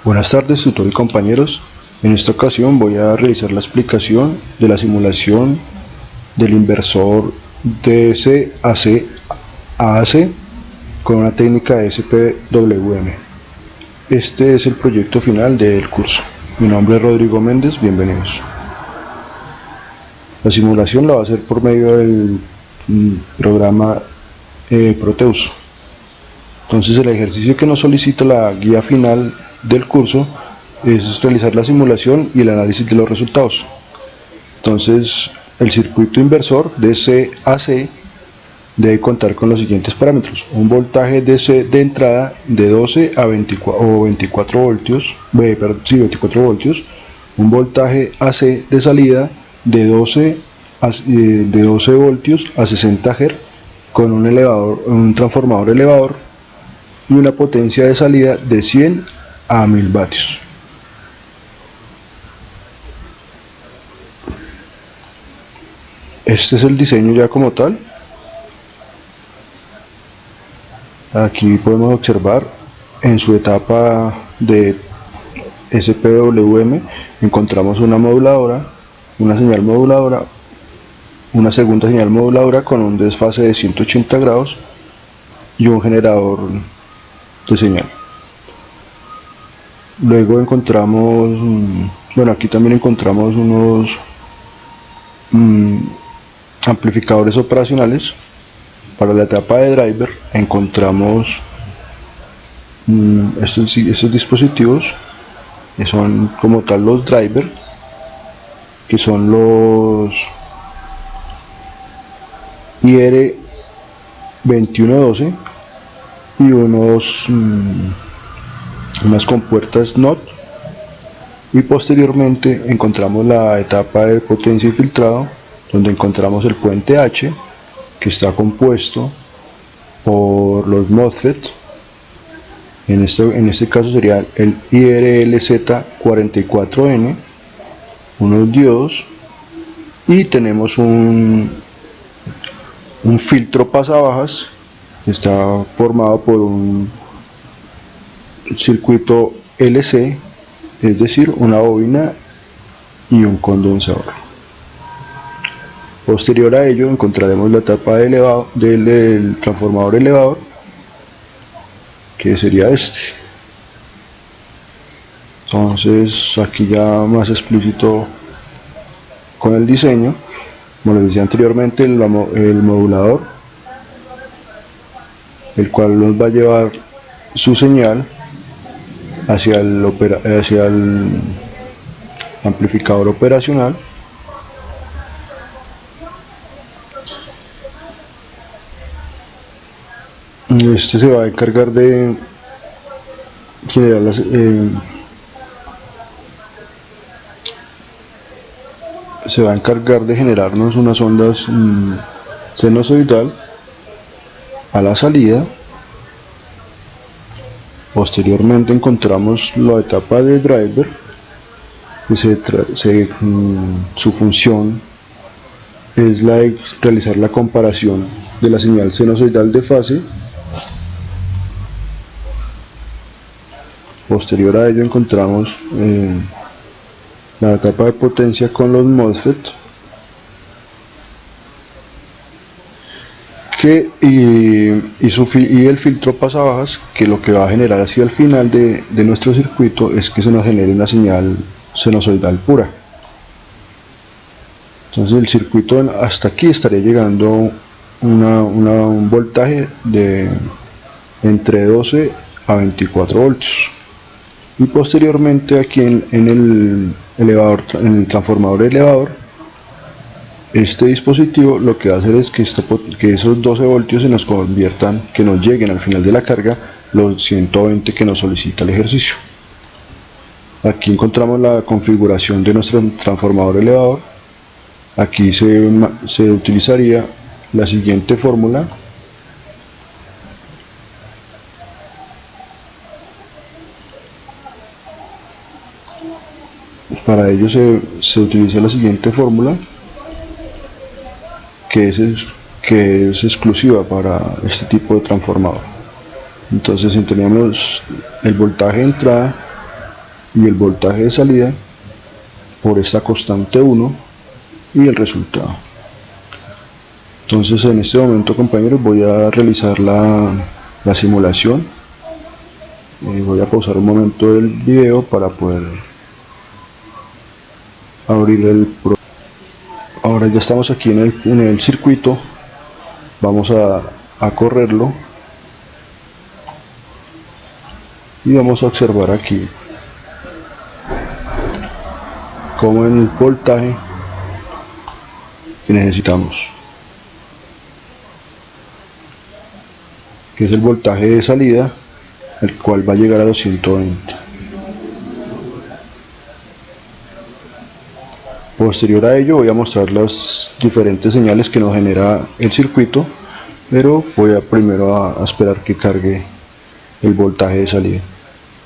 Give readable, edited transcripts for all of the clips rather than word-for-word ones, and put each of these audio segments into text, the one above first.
Buenas tardes, tutor y compañeros. En esta ocasión voy a realizar la explicación de la simulación del inversor DC-AC con una técnica de SPWM. Este es el proyecto final del curso. Mi nombre es Rodrigo Méndez, bienvenidos. La simulación la va a hacer por medio del programa Proteus. Entonces el ejercicio que nos solicita la guía final del curso es realizar la simulación y el análisis de los resultados. Entonces el circuito inversor DC-AC debe contar con los siguientes parámetros: un voltaje DC de entrada de 12 a 24 voltios, un voltaje AC de salida de 12 voltios a 60 Hz con un transformador elevador y una potencia de salida de 100 a 1000 vatios. Este es el diseño ya como tal. Aquí podemos observar en su etapa de SPWM encontramos una moduladora, una señal moduladora, una segunda señal moduladora con un desfase de 180 grados y un generador de señal. Luego encontramos, aquí también encontramos unos amplificadores operacionales. Para la etapa de driver encontramos estos dispositivos que son como tal los driver, que son los IR2112 y unas compuertas NOT, y posteriormente encontramos la etapa de potencia y filtrado, donde encontramos el puente H, que está compuesto por los MOSFET. En este caso sería el IRLZ44N, unos diodos, y tenemos un filtro pasabajas que está formado por un circuito LC, es decir, una bobina y un condensador. Posterior a ello encontraremos la etapa del transformador elevador, que sería este. Entonces aquí ya más explícito con el diseño. Como les decía anteriormente, el modulador, el cual nos va a llevar su señal hacia el amplificador operacional. Este se va a encargar de generar generarnos unas ondas sinusoidal a la salida. Posteriormente encontramos la etapa de driver, que su función es la de realizar la comparación de la señal sinusoidal de fase. Posterior a ello encontramos la etapa de potencia con los MOSFET, y el filtro pasabajas, que lo que va a generar hacia el final de nuestro circuito es que se nos genere una señal sinusoidal pura. Entonces el circuito hasta aquí estaría llegando un voltaje de entre 12 a 24 voltios. Y posteriormente aquí en el transformador elevador, este dispositivo lo que va a hacer es que esos 12 voltios se nos conviertan, que nos lleguen al final de la carga los 120 que nos solicita el ejercicio. Aquí encontramos la configuración de nuestro transformador elevador. Aquí se utilizaría la siguiente fórmula. Para ello se utiliza la siguiente fórmula, que es exclusiva para este tipo de transformador. Entonces tenemos el voltaje de entrada y el voltaje de salida por esta constante 1 y el resultado. Entonces en este momento, compañeros, voy a realizar la simulación. Voy a pausar un momento el video para poder abrir el programa. Ahora ya estamos aquí en el circuito. Vamos a correrlo y vamos a observar aquí como en el voltaje que necesitamos, que es el voltaje de salida, el cual va a llegar a los 120. Posterior a ello voy a mostrar las diferentes señales que nos genera el circuito, pero voy a primero a esperar que cargue el voltaje de salida,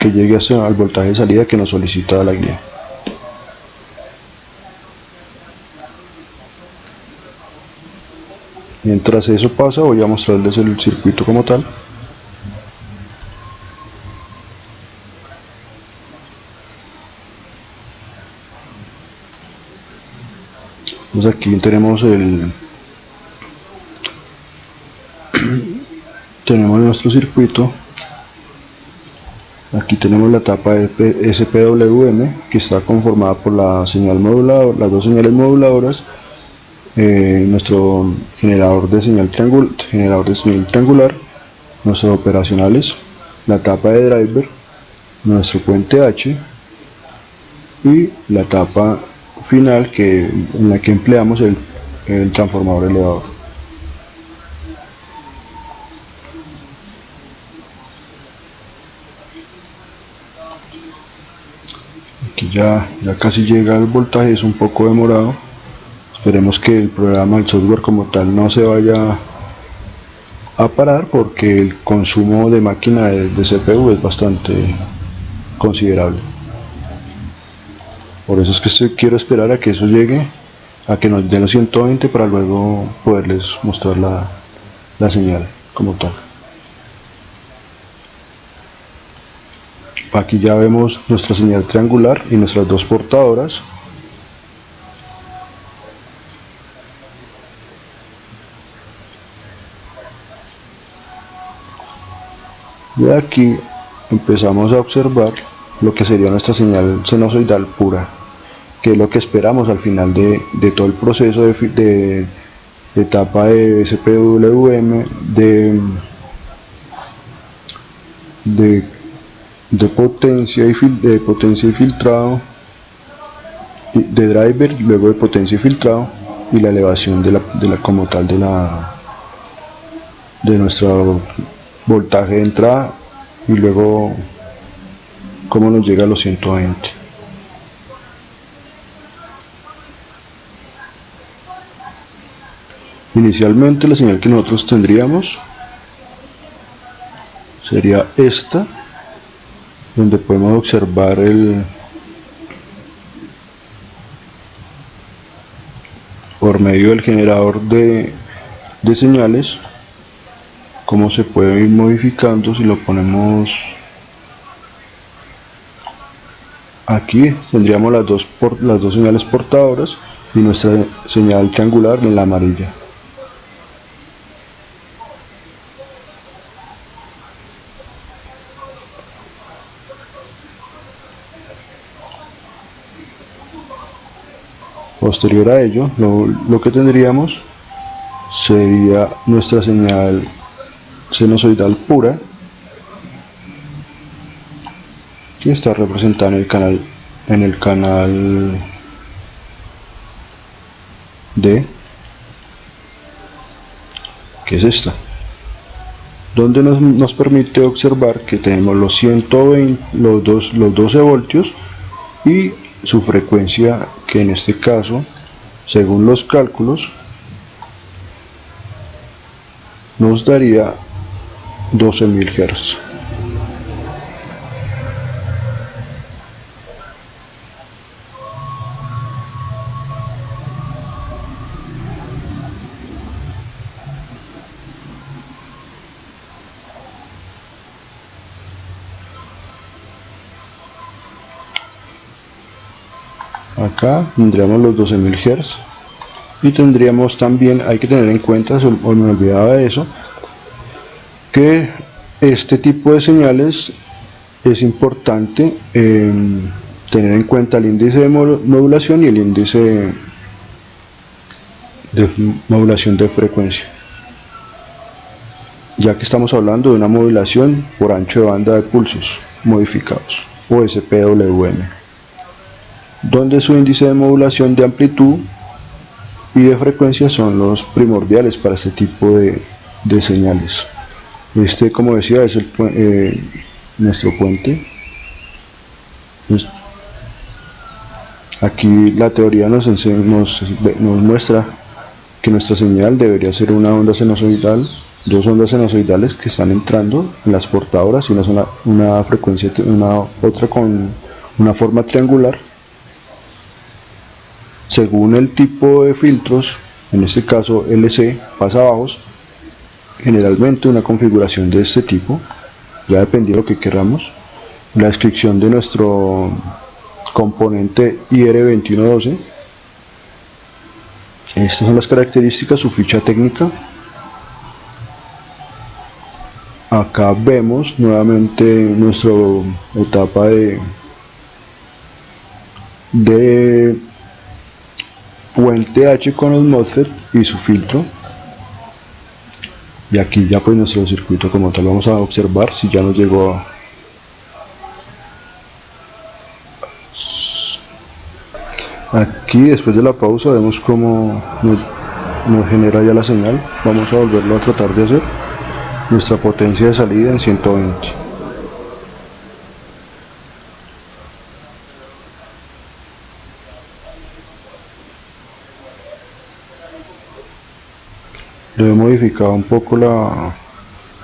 que llegue hasta el voltaje de salida que nos solicita la guía. Mientras eso pasa, voy a mostrarles el circuito como tal. Pues aquí tenemos nuestro circuito. Aquí tenemos la etapa SPWM, que está conformada por la señal moduladora, las dos señales moduladoras, nuestro generador de señal triangular, nuestros operacionales, la etapa de driver, nuestro puente H y la etapa final en la que empleamos el transformador elevador. Aquí ya casi llega el voltaje, es un poco demorado. Esperemos que el programa, el software como tal, no se vaya a parar, porque el consumo de máquina de CPU es bastante considerable. Por eso es que quiero esperar a que eso llegue, a que nos den los 120 para luego poderles mostrar la señal como tal. Aquí ya vemos nuestra señal triangular y nuestras dos portadoras. Y aquí empezamos a observar lo que sería nuestra señal sinusoidal pura, que es lo que esperamos al final de todo el proceso de etapa de SPWM, de potencia y filtrado, de driver, luego de potencia y filtrado, y la elevación como tal de nuestro voltaje de entrada, y luego cómo nos llega a los 120. Inicialmente la señal que nosotros tendríamos sería esta, donde podemos observar por medio del generador de señales cómo se puede ir modificando. Si lo ponemos aquí, tendríamos las dos señales portadoras y nuestra señal triangular en la amarilla. Posterior a ello, lo que tendríamos sería nuestra señal sinusoidal pura, que está representada en el canal D, que es esta, donde nos permite observar que tenemos los 120, los 12 voltios y su frecuencia, que en este caso, según los cálculos, nos daría 12.000 Hz. Acá tendríamos los 12.000 Hz y tendríamos también, hay que tener en cuenta, o me olvidaba de eso, que este tipo de señales es importante tener en cuenta el índice de modulación y el índice de modulación de frecuencia, ya que estamos hablando de una modulación por ancho de banda de pulsos modificados o SPWM, donde su índice de modulación de amplitud y de frecuencia son los primordiales para este tipo de señales. Este, como decía, es nuestro puente. Aquí la teoría nos muestra que nuestra señal debería ser una onda sinusoidal, dos ondas sinusoidales que están entrando en las portadoras, y una frecuencia, otra con una forma triangular. Según el tipo de filtros, en este caso LC, pasabajos, generalmente una configuración de este tipo, ya dependiendo de lo que queramos. La descripción de nuestro componente IR2112. Estas son las características, su ficha técnica. Acá vemos nuevamente nuestra etapa de puente H con los MOSFET y su filtro. Y aquí ya pues nuestro circuito como tal. Vamos a observar si ya nos llegó a... Aquí después de la pausa vemos cómo nos genera ya la señal. Vamos a volverlo a tratar de hacer. Nuestra potencia de salida en 120. Lo he modificado un poco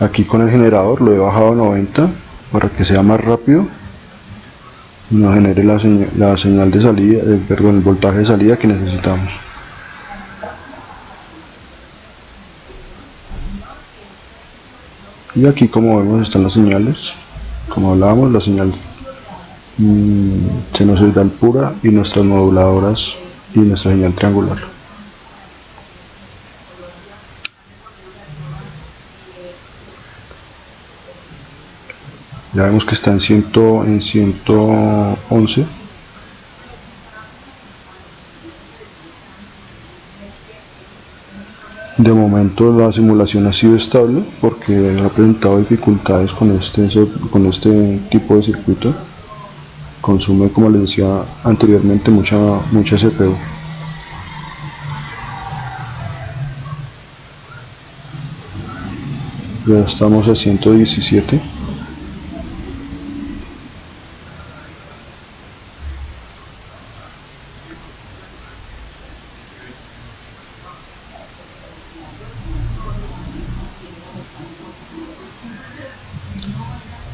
aquí con el generador, lo he bajado a 90 para que sea más rápido y nos genere la señal de salida, perdón, el voltaje de salida que necesitamos. Y aquí, como vemos, están las señales. Como hablábamos, la señal sinusoidal pura y nuestras moduladoras y nuestra señal triangular. Ya vemos que está en 111. De momento la simulación ha sido estable porque ha presentado dificultades con este tipo de circuito. Consume, como les decía anteriormente, mucha CPU. Ya estamos a 117.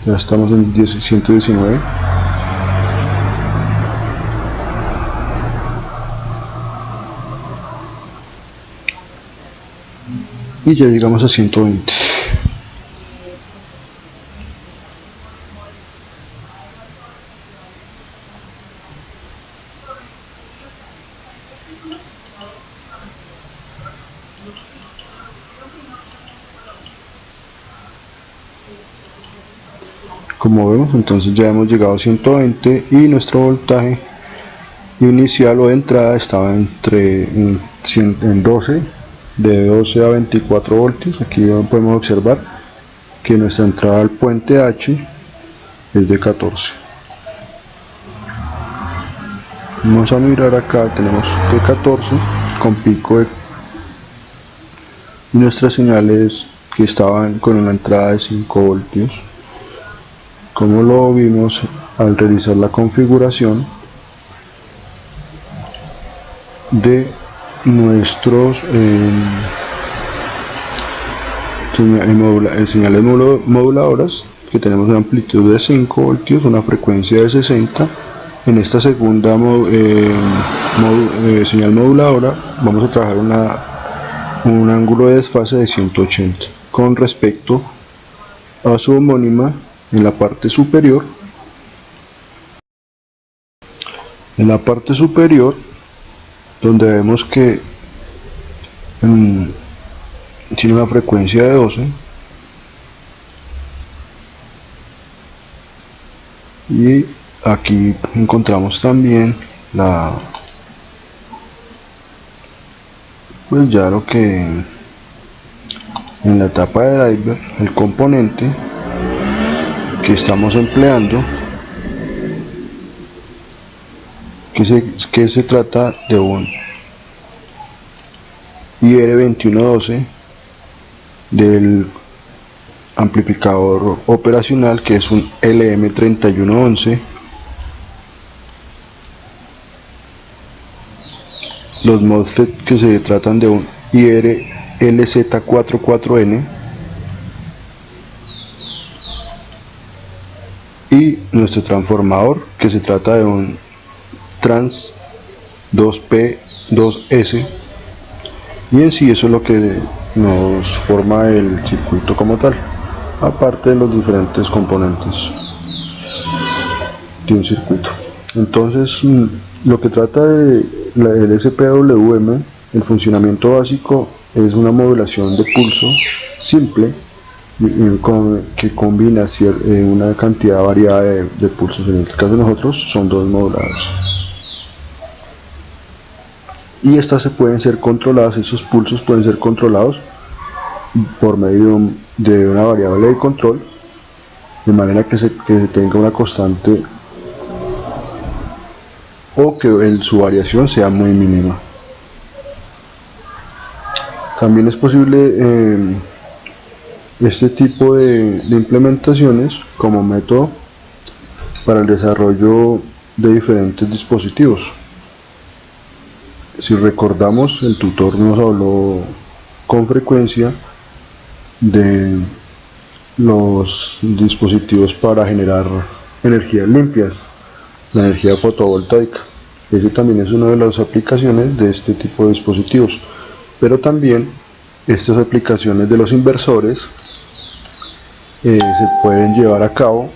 Ya estamos en 119. Y ya llegamos a 120. Como vemos, entonces ya hemos llegado a 120 y nuestro voltaje inicial o de entrada estaba en 12, de 12 a 24 voltios. Aquí podemos observar que nuestra entrada al puente H es de 14. Vamos a mirar acá, tenemos de 14 con pico de nuestras señales que estaban con una entrada de 5 voltios. Como lo vimos al realizar la configuración de nuestros señales moduladoras, que tenemos una amplitud de 5 voltios, una frecuencia de 60. En esta segunda señal moduladora vamos a trabajar un ángulo de desfase de 180 con respecto a su homónima en la parte superior. En la parte superior, donde vemos que tiene una frecuencia de 12, y aquí encontramos también pues ya lo que en la etapa de driver, el componente que estamos empleando, que se trata de un IR2112 del amplificador operacional, que es un LM3111. Los MOSFET que se tratan de un IR-LZ44N, y nuestro transformador, que se trata de un Trans 2P2S, y en sí eso es lo que nos forma el circuito como tal, aparte de los diferentes componentes de un circuito. Entonces, lo que trata de el SPWM, el funcionamiento básico, es una modulación de pulso simple que combina una cantidad variada de pulsos. En el caso de nosotros son 2 modulados, y estas se pueden ser controladas, esos pulsos pueden ser controlados por medio de una variable de control, de manera que se tenga una constante o que su variación sea muy mínima. También es posible este tipo de implementaciones como método para el desarrollo de diferentes dispositivos. Si recordamos, el tutor nos habló con frecuencia de los dispositivos para generar energías limpias, la energía fotovoltaica. Ese también es una de las aplicaciones de este tipo de dispositivos, pero también estas aplicaciones de los inversores se pueden llevar a cabo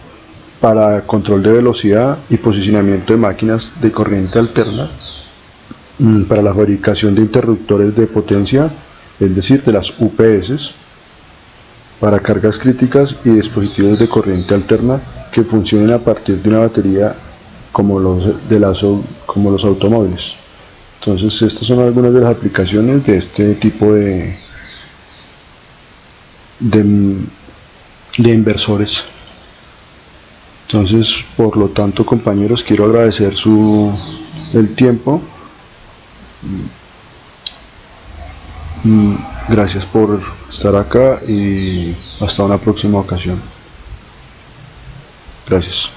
para control de velocidad y posicionamiento de máquinas de corriente alterna, para la fabricación de interruptores de potencia, es decir, de las UPS, para cargas críticas y dispositivos de corriente alterna que funcionen a partir de una batería, como los automóviles. Entonces, estas son algunas de las aplicaciones de este tipo de inversores. Entonces, por lo tanto, compañeros, quiero agradecer el tiempo. Gracias por estar acá y hasta una próxima ocasión. Gracias.